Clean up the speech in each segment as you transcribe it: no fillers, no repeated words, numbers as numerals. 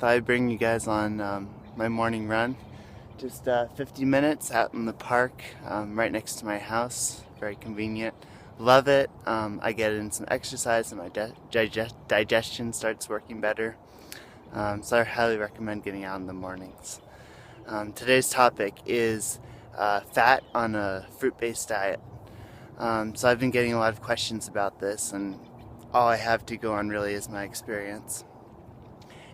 thought I'd bring you guys on my morning run. Just 50 minutes out in the park right next to my house. Very convenient. Love it. I get in some exercise and my digestion starts working better. So I highly recommend getting out in the mornings. Today's topic is fat on a fruit-based diet. So I've been getting a lot of questions about this, and all I have to go on really is my experience.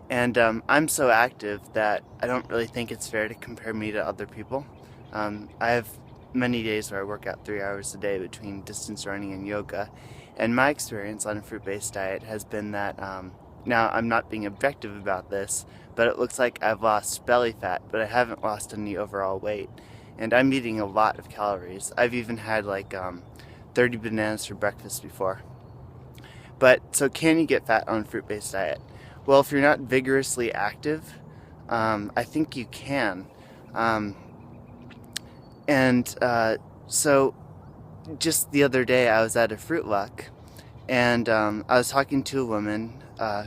And I'm so active that I don't really think it's fair to compare me to other people. I have many days where I work out 3 hours a day between distance running and yoga, and my experience on a fruit-based diet has been that, now I'm not being objective about this, but it looks like I've lost belly fat, but I haven't lost any overall weight. And I'm eating a lot of calories. I've even had like 30 bananas for breakfast before. But so can you get fat on a fruit-based diet? Well, if you're not vigorously active, I think you can. So just the other day I was at a Fruit Luck, and I was talking to a woman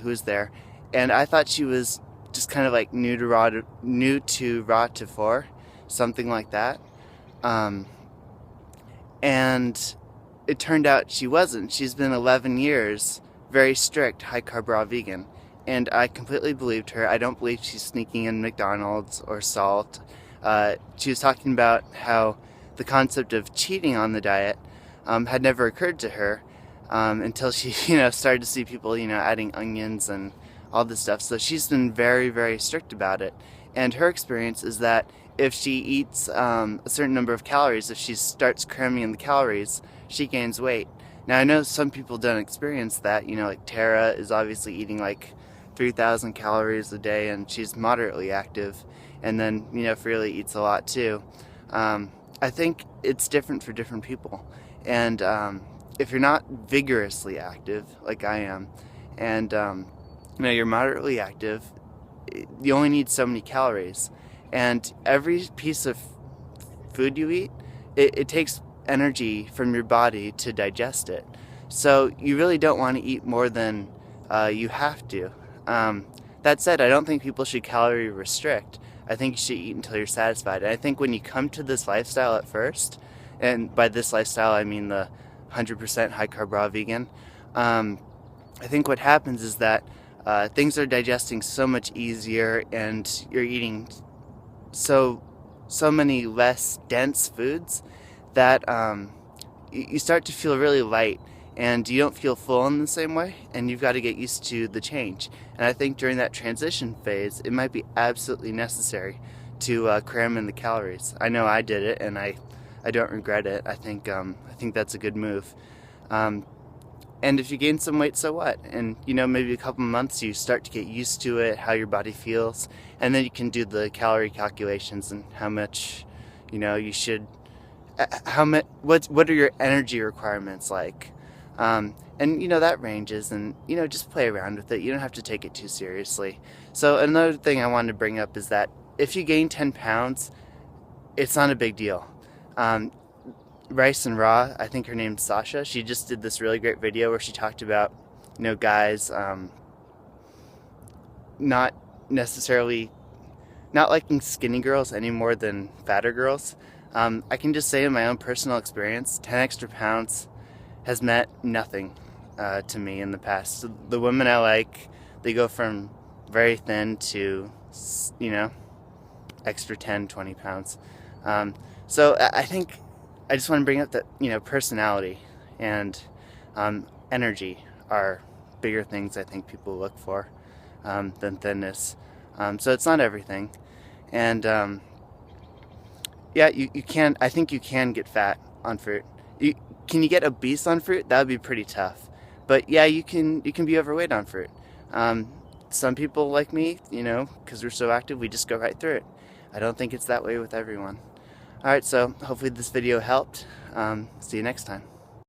who was there, and I thought she was just kind of like new to raw to four, something like that. And it turned out she wasn't. She's been 11 years very strict high carb raw vegan, and I completely believed her. I don't believe she's sneaking in McDonald's or salt. She was talking about how the concept of cheating on the diet had never occurred to her until she started to see people adding onions and all this stuff. So she's been very, very strict about it, and her experience is that if she eats a certain number of calories, if she starts cramming in the calories, she gains weight. Now I know some people don't experience that, like Tara is obviously eating like 3,000 calories a day, and she's moderately active, and then Freely eats a lot too. I think it's different for different people, and if you're not vigorously active like I am, and you're moderately active, you only need so many calories, and every piece of food you eat, it takes energy from your body to digest it. So you really don't want to eat more than you have to. That said, I don't think people should calorie restrict. I think you should eat until you're satisfied. And I think when you come to this lifestyle at first, and by this lifestyle I mean the 100% high carb raw vegan, I think what happens is that things are digesting so much easier, and you're eating so many less dense foods that you start to feel really light, and you don't feel full in the same way, and you've got to get used to the change. And I think during that transition phase, it might be absolutely necessary to cram in the calories. I know I did it, and I don't regret it. I think that's a good move. And if you gain some weight, so what? And maybe a couple months you start to get used to it, how your body feels, and then you can do the calorie calculations and how much you should, what are your energy requirements like, and that ranges, and just play around with it. You don't have to take it too seriously. So another thing I wanted to bring up is that if you gain 10 pounds, it's not a big deal. Rice and Raw, I think her name's Sasha, she just did this really great video where she talked about guys not necessarily not liking skinny girls any more than fatter girls. I can just say in my own personal experience, 10 extra pounds has meant nothing to me in the past. So the women I like, they go from very thin to extra 10, 20 pounds. So I think I just want to bring up that personality and energy are bigger things I think people look for than thinness. So it's not everything, and yeah, you can. I think you can get fat on fruit. Can you get obese on fruit? That would be pretty tough. But yeah, you can be overweight on fruit. Some people like me, because we're so active, we just go right through it. I don't think it's that way with everyone. Alright, so hopefully this video helped. See you next time.